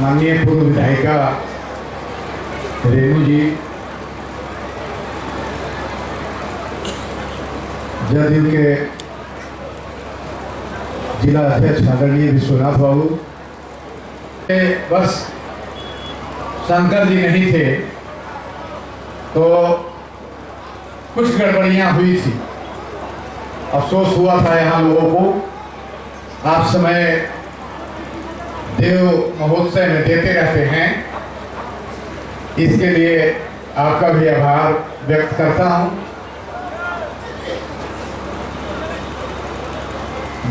माननीय पूर्व विधायिका रेणु जी, जदयू के जिला अध्यक्ष आदरणीय विश्वनाथ बाबू, बस शंकर जी नहीं थे तो कुछ गड़बड़ियां हुई थी। अफसोस हुआ था यहाँ लोगों को। आप समय देव महोत्सव में देते रहते हैं, इसके लिए आपका भी आभार व्यक्त करता हूँ।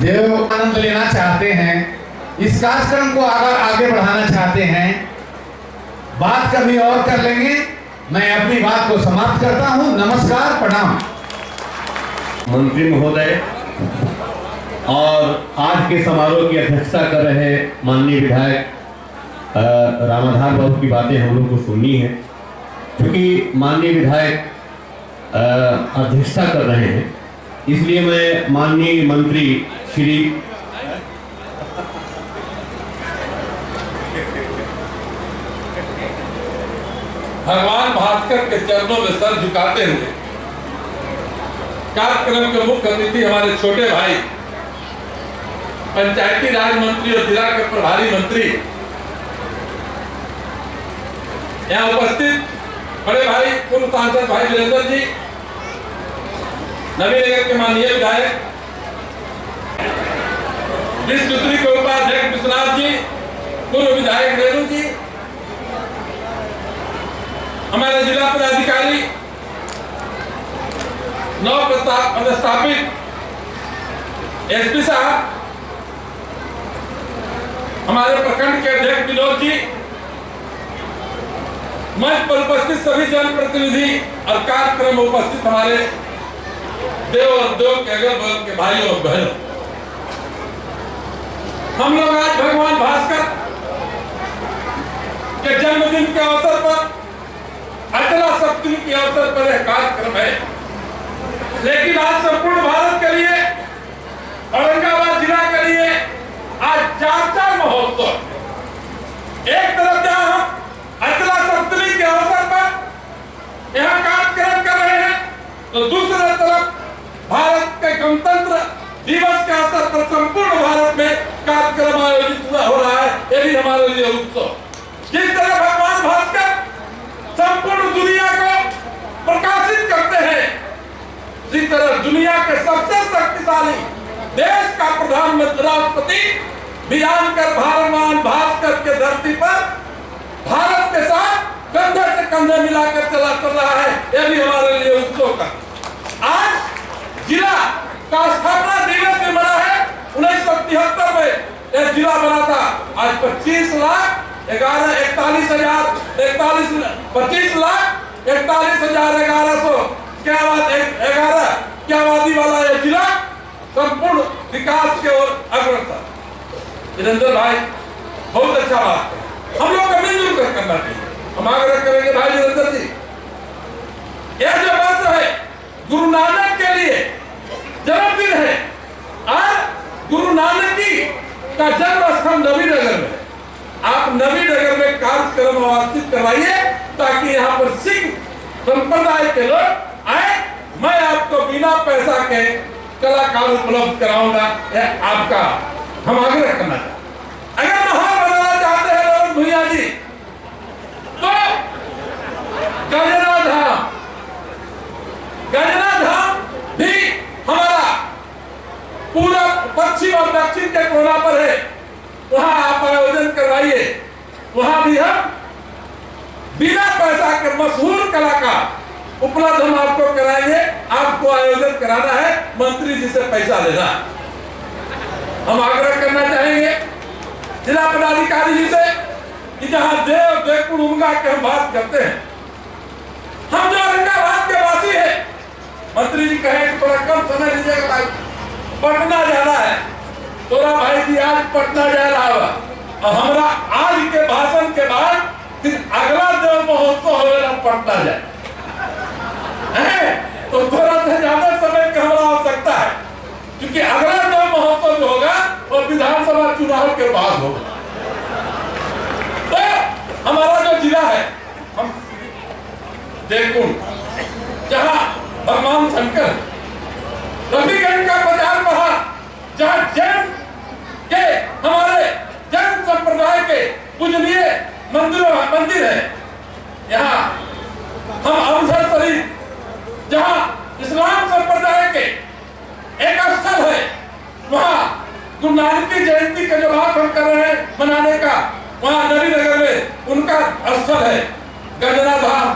देव आनंद लेना चाहते हैं, इस कार्यक्रम को अगर आगे बढ़ाना चाहते हैं, बात कभी और कर लेंगे। मैं अपनी बात को समाप्त करता हूँ। नमस्कार, प्रणाम। मंत्री महोदय और आज के समारोह की अध्यक्षता कर रहे माननीय विधायक रामाधार बाबू की बातें हम लोग को सुननी है। क्योंकि माननीय विधायक अध्यक्षता कर रहे हैं, इसलिए मैं माननीय मंत्री श्री भगवान भास्कर के चरणों में सर झुकाते हुए कार्यक्रम के मुख्य अतिथि हमारे छोटे भाई पंचायती राज मंत्री और जिला के प्रभारी मंत्री, यहाँ उपस्थित बड़े भाई पूर्व सांसद भाई वीरेंद्र जी, नवीनगर के माननीय विधायक विश्वत्री के उपाध्यक्ष विश्वनाथ जी, पूर्व विधायक रेणु जी, हमारे जिला पदाधिकारी, नव पदस्थापित एसपी साहब, हमारे प्रखंड के अध्यक्ष विनोद जी, मंच पर उपस्थित सभी जनप्रतिनिधि और कार्यक्रम में उपस्थित हमारे देव और देव के अगल बगल के भाइयों और बहनों, हम लोग आज भगवान भास्कर के जन्मदिन के अवसर पर, अचला सप्तमी के अवसर पर यह कार्यक्रम है। लेकिन आज संपूर्ण भारत के लिए, औरंगाबाद जिला के लिए आज चार महोत्सव। एक तरफ जहां हम अचला सप्तमी के अवसर पर यहाँ कार्यक्रम कर रहे हैं, तो दूसरी तरफ भारत के गणतंत्र दिवस के अवसर पर संपूर्ण भारत में कार्यक्रम आयोजित हो रहा है। ये भी हमारे लिए उत्सव। जिस तरह भगवान भास्कर संपूर्ण दुनिया को प्रकाशित करते हैं, इसी तरह दुनिया के सबसे शक्तिशाली देश का प्रधानमंत्री राष्ट्रपति भी आकर भगवान भास्कर के धरती पर भारत के साथ कंधे से कंधे मिलाकर चल रहा है। यह भी हमारे लिए उत्सव का। आज जिला का स्थापना दिवस भी मना है। 1973 में यह जिला बना था। आज 25 लाख 11,41,11,11,11,11,11,11,11,11,11,11,11,11,11,11,11,11,11,11,11,11,11,11,11,11,11,11,11,11,11,11,11,11,11,11,11,11,11,11,11,11,11,11,11,11,11,11,11,11,11,विकास के ओर अग्रसर। वीरेंद्र भाई बहुत अच्छा बात है, हम लोग को मिलजुल कर करना चाहिए। हम आग्रह करेंगे भाई वीरेंद्र जी, यह जो वर्ष है गुरु नानक के लिए जन्मदिन है। आज गुरु नानक जी का जन्म स्थान नवीनगर में, आप नवीनगर में कार्यक्रम आयोजित करवाइए ताकि यहाँ पर सिख संप्रदाय के लोग आए। मैं आपको बिना पैसा के कलाकार उपलब्ध कराऊंगा, यह आपका हम आग्रह करना चाहते हैं। अगर महान बनाना चाहते हैं ललन भुइयां जी, तो गंजना धाम भी हमारा पूरा पश्चिम और दक्षिण के कोना पर है, वहां आप आयोजन करवाइए। वहां भी हम बिना पैसा के मशहूर कलाकार उपलब्ध हम आपको कराएंगे। आपको आयोजन कराना है, मंत्री जी से पैसा लेना है। हम आग्रह करना चाहेंगे जिला पदाधिकारी जी से कि जहां देव देवकुल उमगा के हम बात करते हैं, हम जो औरंगाबाद के वासी है, मंत्री जी कहे कि थोड़ा कम समय लीजिएगा भाई, पटना जाना है। तोरा भाई जी आज पटना जा रहा है और हमारा आज के भाषण के बाद फिर अगला देव महोत्सव होगा पटना जाए, तो थोड़ा सा ज्यादा समय की हमारा आवश्यकता है, क्योंकि अगला देव महोत्सव जो होगा वो विधानसभा चुनाव के बाद होगा। नानकी जयंती का जो बात हम कर रहे हैं मनाने का, वहाँ नवीनगर में उनका स्थल है, गजना धाम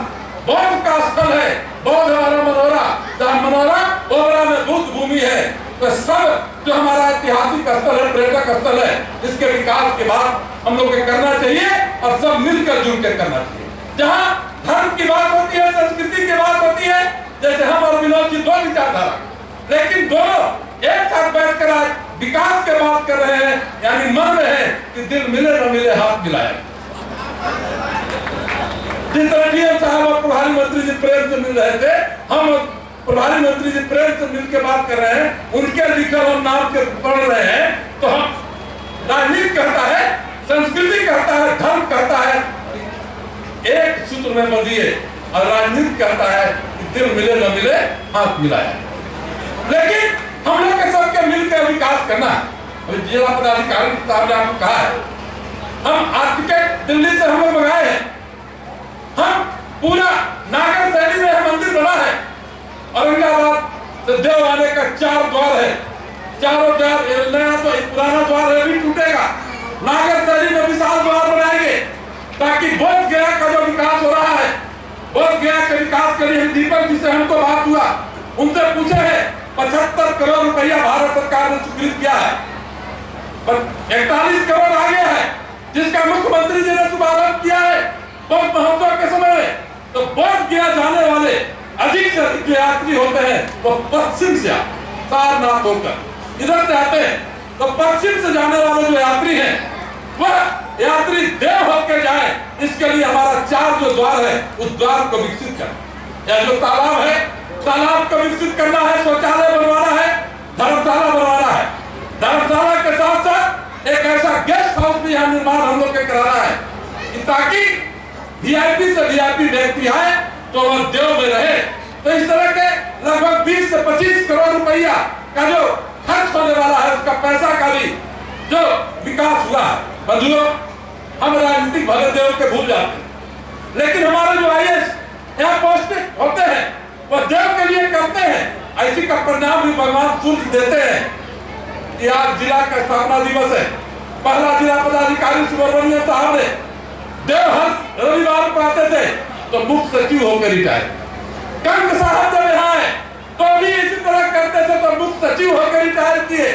बौद्ध का स्थल है, बौद्ध हमारा मनोरा, जहाँ मनोरा ओबरा में बुद्ध भूमि है। तो सब जो हमारा ऐतिहासिक स्थल है, पर्यटक स्थल है, इसके विकास के बाद हम लोग को करना चाहिए और सब मिलकर जुलकर करना चाहिए। जहाँ धर्म की बात होती है, संस्कृति की बात होती है, जैसे हम और विनोद जी दो विचारधारा, लेकिन दोनों एक साथ बैठकर आज विकास के बात कर रहे हैं, यानी मन में है कि दिल मिले न मिले हाथ मिलाए। जिस तरह डीएम साहब और प्रभारी मंत्री जी प्रेम से मिल रहे थे, हम प्रभारी मंत्री जी प्रेम से मिल के बात कर रहे हैं, उनके लिखल हम नाम के पढ़ रहे हैं। तो हम राजनीति कहता है, संस्कृति कहता है, धर्म कहता है एक सूत्र में बंधिए, और राजनीति कहता है कि दिल मिले न मिले हाथ मिलाए। लेकिन हम लोग के सबके मिलकर विकास करना है। जिला पदाधिकारी साहब ने आपको कहा है, हम आर्किटेक्ट दिल्ली से हम लोग मंगाए हैं, हम पूरा नागर शैली में मंदिर बना है। औरंगाबाद से देव आने का 4 द्वार है, चारों द्वार, नया तो पुराना द्वार है भी टूटेगा, नागर शैली में विशाल द्वार बनाएंगे ताकि बोध गया का जो विकास हो रहा है, बोध गया के विकास के लिए दीपक जी से हमको बात हुआ, उनसे पूछे है 75 करोड़ रुपया भारत सरकार ने स्वीकृत किया है, पर 41 करोड़ आ गया है, जिसका मुख्यमंत्री जी ने शुभारंभ किया है बहुत महोत्सव के समय में। तो बोध गया जाने वाले अधिक से अधिक जो यात्री होते हैं वो पश्चिम से सारनाथ होकर इधर से आते हैं। तो पश्चिम से जाने वाले जो यात्री हैं वह यात्री देव होकर जाए, इसके लिए हमारा 4 जो द्वार है उस द्वार को विकसित करें। यह जो तालाब है, तालाब को विकसित करना है, शौचालय बनवाना है, धर्मशाला बनवाना है। धर्मशाला के साथ साथ एक ऐसा गेस्ट हाउस भी यहाँ निर्माण हम लोग के कराना है कि ताकि वीआईपी से वीआईपी व्यक्ति आए तो वह देव में रहे। तो इस तरह के लगभग 20 से 25 करोड़ रुपया का जो खर्च होने वाला है, उसका पैसा का भी जो विकास हुआ है। बंधुओं, हम राजनीतिक भले देव के भूल जाते हैं, लेकिन हमारे जो आईएएस यहाँ पोस्टिंग होते हैं वह देव के लिए करते हैं। ऐसी का परिणाम भी भगवान सूर्य देते हैं कि आज जिला का स्थापना दिवस है, पहला जिला पदाधिकारी सुब्रमण्यम साहब ने देव हर रविवार को आते थे तो मुख्य सचिव होकर रिटायर। कंक साहब जब यहाँ आए तो भी इसी तरह करते थे तो मुख्य सचिव होकर रिटायर किए।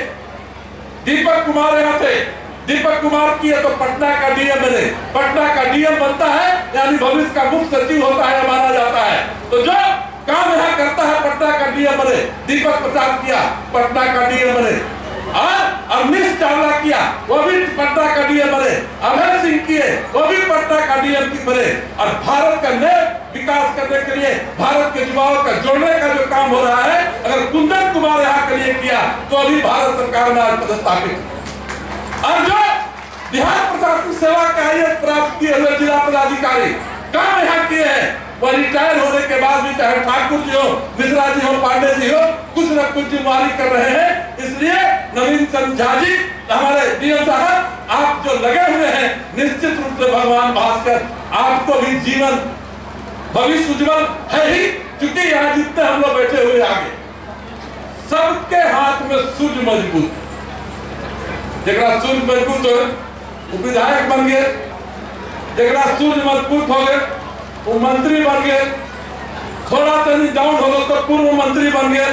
दीपक कुमार यहाँ थे, दीपक कुमार किए तो पटना का डीएम बने, पटना का डीएम बनता है यानी भविष्य का मुख्य सचिव होता है, माना जाता है। तो जो काम यहाँ करता है पटना का डीएम बने, दीपक प्रसाद किया पटना का डीएम बने, अवनीश चावला किया वो भी पटना का डीएम बने, अभय सिंह किए वो भी पटना का डीएम बने। और भारत का नए विकास करने के लिए, भारत के युवाओं का जोड़ने का जो काम हो रहा है, अगर कुंदन कुमार यहाँ के लिए किया तो अभी भारत सरकार में आज पदस्थापित। और जो बिहार प्रशासनिक सेवा के आईएएस प्राप्त किए हुए जिला पदाधिकारी काम यहाँ किए हैं, वह रिटायर होने के बाद भी चाहे ठाकुर जी हो, मिश्रा जी हो, पांडे जी हो, कुछ न कुछ जिम्मेवारी कर रहे हैं। इसलिए नवीन चंद्र झा जी, हमारे डीएम साहब, आप जो लगे हुए हैं, निश्चित रूप से भगवान भास्कर आपको भी जीवन भविष्य उज्जवल है ही, क्योंकि यहाँ जितने हम लोग बैठे हुए आगे सबके हाथ में सूर्य मजबूत है। जगह सूर्य मजबूत हो वो विधायक बन गए, जगह सूर्य मजबूत हो गए वो मंत्री बन गए, थोड़ा सा डाउन हो गए तो पूर्व मंत्री बन गए।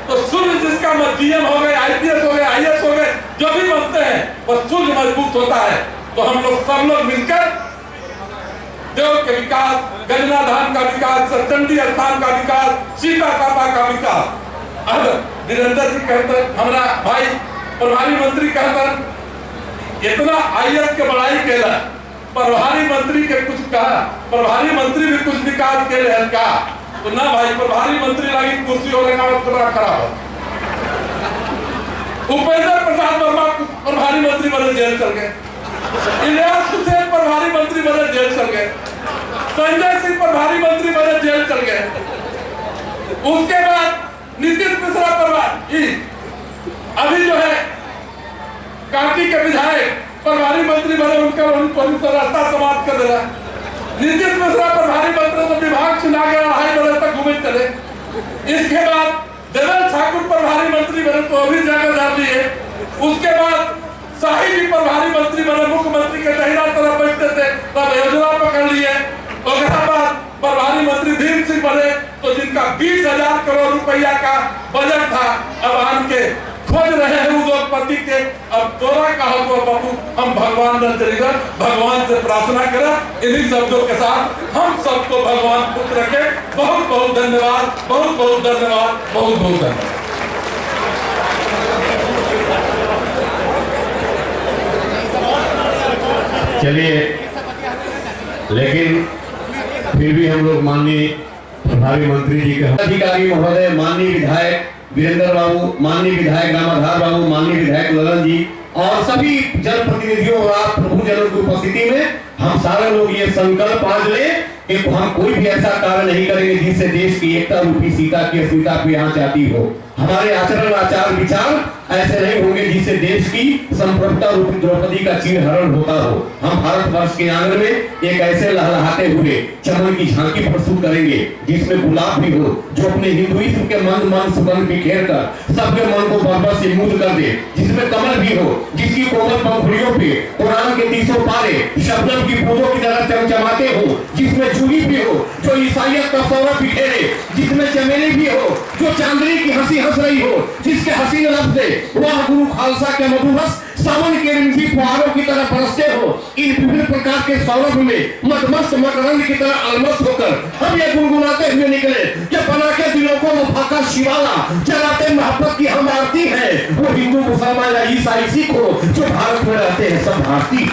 तो सूर्य जिसका डीएम हो गए, आईपीएस हो गए, आईएएस हो गए, जो भी बनते हैं वह सूर्य मजबूत होता है। तो हम लोग सब लोग मिलकर देव के विकास, गजना धाम का विकास, सरचंडी स्थान का विकास, सीता कापा का विकास। अब वीरेंद्र जी कहते, हमारा भाई प्रभारी मंत्री कहते इतना आईएएस के बड़ाई केला, प्रभारी मंत्री के कुछ कहा, प्रभारी मंत्री भी कुछ विकास के लिए का तो ना भाई, प्रभारी मंत्री लगी कुर्सी होने का मतलब बड़ा खराब है। उपेंद्र प्रसाद वर्मा प्रभारी मंत्री बने जेल चल गए, इलियास हुसैन प्रभारी मंत्री बने जेल चल गए, संजय सिंह प्रभारी मंत्री बने जेल चल गए। उसके बाद नीतीश मिश्रा प्रभारी, अभी जो है कांटी के विधायक प्रभारी मंत्री बने, उनका रास्ता समाप्त कर देना। नीतीश मिश्रा प्रभारी मंत्री तो विभाग चुना गया, 2.5 बजे तक घूमे चले। इसके बाद देवेंद्र ठाकुर प्रभारी मंत्री बने तो अभी जगह डाल दिए, उसके बाद शाही जी प्रभारी मंत्री बने, मुख्यमंत्री के दाहिना तरफ बैठते थे, तब योजना पकड़ लिए। ओकरा बाद प्रभारी मंत्री भीम सिंह बने, तो जिनका 20,000 करोड़ रुपया का बजट था, अब आन के खोज रहे हैं उद्योगपति के। अब तोरा कहो तो बाबू हम भगवान न चलेगा, भगवान से प्रार्थना करें। इन्हीं शब्दों के साथ हम सबको भगवान खुश रखे। बहुत बहुत धन्यवाद, बहुत बहुत धन्यवाद, बहुत बहुत धन्यवाद। चलिए, लेकिन फिर भी हम लोग माननीय प्रभारी मंत्री जी के अधिकारी महोदय, माननीय विधायक वीरेंद्र बाबू, माननीय विधायक रामाधार बाबू, माननीय विधायक ललन जी और सभी जनप्रतिनिधियों और आप प्रभुजनों की उपस्थिति में हम सारे लोग ये संकल्प आज ले कि हम कोई भी ऐसा कार्य नहीं करेंगे जिससे देश की एकता रूपी सीता की अस्मिता पे यहाँ जाती हो। हमारे आचरण, आचार, विचार ऐसे नहीं होंगे जिससे देश की संप्रभुता रूपी द्रौपदी का चीरहरण होता हो। हम भारतवर्ष के आंगन में एक ऐसे लहलहाते हुए चमन की झांकी प्रस्तुत करेंगे जिसमें गुलाब भी हो, जो अपने हिंदुइज्म के मन सुगंध बिखेर कर सबके मन को पर्वत से मुक्त कर दे, जिसमें कमल भी हो, जिसकी कोमल पंखुड़ियों पे कुरान के 300 पारे शबनम की फूलों की तरह चमचमाते हो, जिसमें जूही भी हो जो ईसाइयत का सौरभ बिखेरे, जिसमें चमेली भी हो जो चांदनी की हंसी हंस रही हो, जिसके हसीन लफ्ज़ से वह गुरु खालसा के मधुरस सावन के रिमझिम फुहारों की तरह बरसते हो। इन विभिन्न प्रकार के सौरभ में मदमस्त मकरंद की तरह अलमस्त होकर हम ये गुनगुनाते हुए निकले कि बना के दिलों को मुफाका शिवाला जलाते मोहब्बत की हम आरती है। वो हिंदू, मुसलमान या ईसाई, सिख हो जो भारत में रहते हैं, सब भारतीय।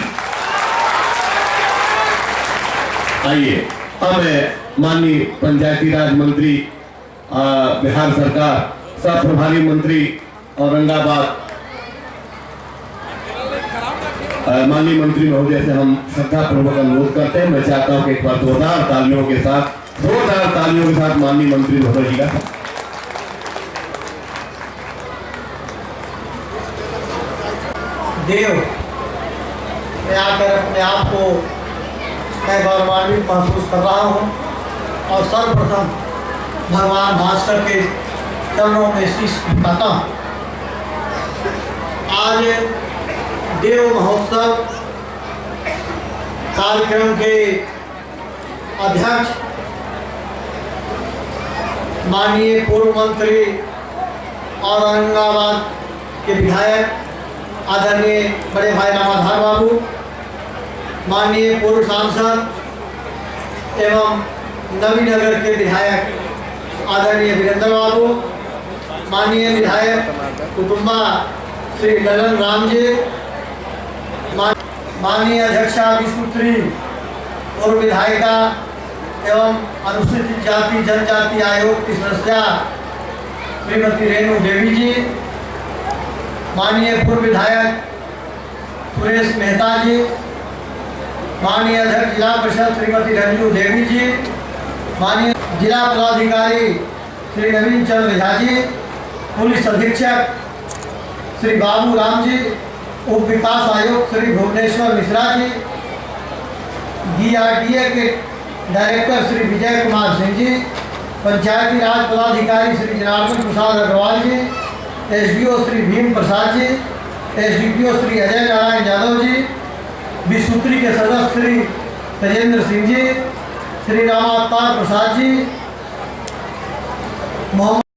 आइए, हम माननीय पंचायती राज मंत्री बिहार सरकार, सह प्रभारी मंत्री औरंगाबाद माननीय मंत्री महोदय से हम श्रद्धा पूर्वक अनुरोध करते हैं। मैं चाहता हूं कि एक बार जोरदार तालियों के साथ माननीय मंत्री महोदय जी का देव मैं आकर अपने आप को मैं गौरवान्वित महसूस कर रहा हूँ और सर्वप्रथम भगवान भास्कर के चरणों में शीश झुकाता हूँ। आज देव महोत्सव कार्यक्रम के अध्यक्ष माननीय पूर्व मंत्री और औरंगाबाद के विधायक आदरणीय बड़े भाई रामाधार बाबू, माननीय पूर्व सांसद एवं नवीनगर के विधायक आदरणीय वीरेंद्र बाबू, माननीय विधायक कुटुंबा श्री ललन राम जी, माननीय अध्यक्षा विष्णुत्री पूर्व विधायिका एवं अनुसूचित जाति जनजाति आयोग की सदस्या श्रीमती रेणु देवी जी, माननीय पूर्व विधायक सुरेश मेहता जी, माननीय अध्यक्ष जिला परिषद श्रीमती रंजू देवी जी, माननीय जिला पदाधिकारी श्री नवीन चंद्र झा जी, पुलिस अधीक्षक श्री बाबू राम जी, उप विकास आयुक्त श्री भुवनेश्वर मिश्रा जी, DRDA के डायरेक्टर श्री विजय कुमार सिंह जी, पंचायती राज पदाधिकारी श्री जनार्दन प्रसाद अग्रवाल जी, SDO श्री भीम प्रसाद जी, SDPO श्री अजय नारायण यादव जी, विसूत्री के सदस्य श्री तेजेंद्र सिंह जी, श्री रामावतार प्रसाद जी, मोहम्मद